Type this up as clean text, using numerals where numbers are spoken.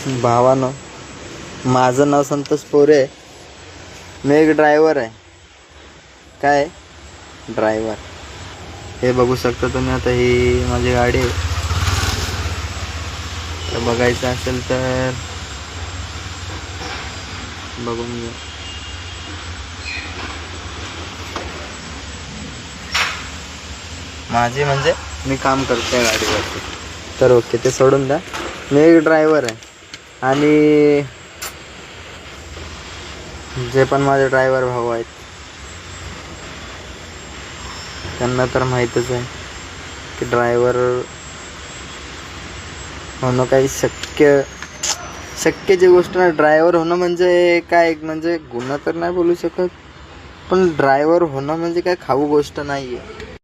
भावानं, माझं नाव संतोष पोरे. मी एक ड्रायव्हर आहे. काय ड्रायव्हर हे बघू शकता तुम्ही. आता ही माझी गाडी आहे. तर बघायचं असेल तर बघून घ्या. माझी म्हणजे मी काम करते गाडीवरती. तर ओके, ते सोडून द्या. मी एक ड्रायव्हर आहे आणि जे पण माझे ड्रायव्हर भाऊ आहेत त्यांना तर माहीतच आहे की ड्रायव्हर होणं काही शक्यची गोष्ट नाही. ड्रायव्हर होणं म्हणजे काय, म्हणजे गुन्हा तर नाही बोलू शकत, पण ड्रायव्हर होणं म्हणजे काय खाऊ गोष्ट नाही आहे.